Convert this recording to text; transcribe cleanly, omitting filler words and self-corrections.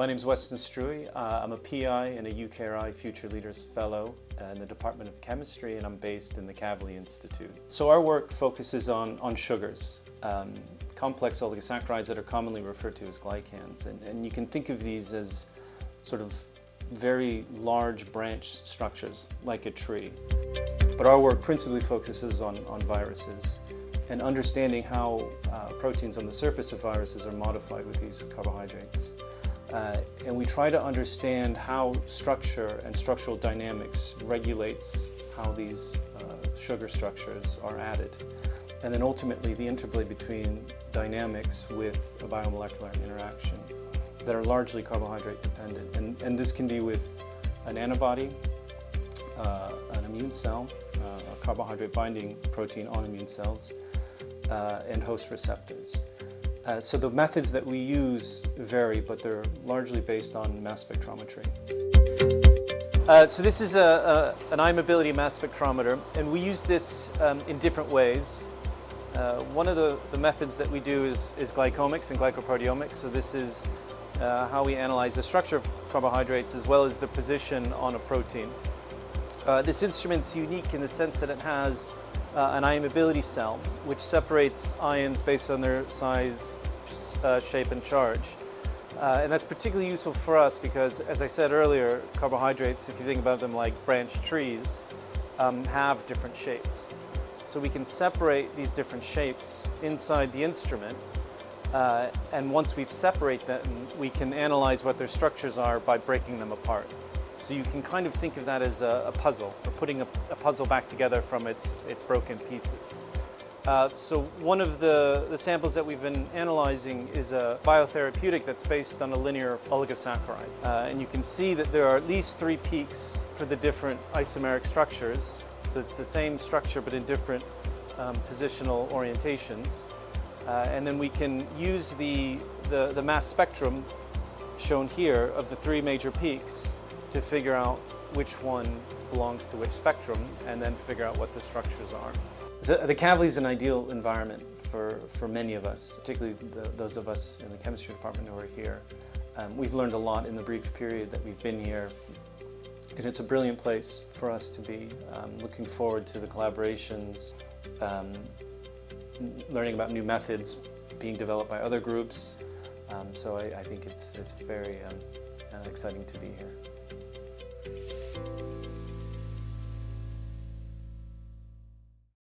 name is Weston Struwe. I'm a PI and a UKRI Future Leaders Fellow in the Department of Chemistry, and I'm based in the Kavli Institute. So our work focuses on sugars, complex oligosaccharides that are commonly referred to as glycans. And you can think of these as sort of very large branch structures, like a tree. But our work principally focuses on viruses and understanding how proteins on the surface of viruses are modified with these carbohydrates. And we try to understand how structure and structural dynamics regulates how these sugar structures are added. And then ultimately the interplay between dynamics with a biomolecular interaction that are largely carbohydrate dependent. And this can be with an antibody, an immune cell, a carbohydrate binding protein on immune cells, and host receptors. So the methods that we use vary, but they're largely based on mass spectrometry. So this is an eye mobility mass spectrometer, and we use this in different ways. One of the methods that we do is glycomics and glycoproteomics. So this is how we analyze the structure of carbohydrates as well as the position on a protein. This instrument's unique in the sense that it has an ion mobility cell, which separates ions based on their size, shape, and charge. And that's particularly useful for us because, as I said earlier, carbohydrates, if you think about them like branch trees, have different shapes. So we can separate these different shapes inside the instrument, and once we've separated them, we can analyze what their structures are by breaking them apart. So you can kind of think of that as a puzzle, or putting a puzzle back together from its broken pieces. So one of the samples that we've been analyzing is a biotherapeutic that's based on a linear oligosaccharide. And you can see that there are at least 3 peaks for the different isomeric structures. So it's the same structure but in different positional orientations. And then we can use the mass spectrum shown here of the 3 major peaks to figure out which one belongs to which spectrum, and then figure out what the structures are. So the Kavli is an ideal environment for many of us, particularly those of us in the chemistry department who are here. We've learned a lot in the brief period that we've been here, and it's a brilliant place for us to be. Looking forward to the collaborations, learning about new methods being developed by other groups. So I think it's very exciting to be here.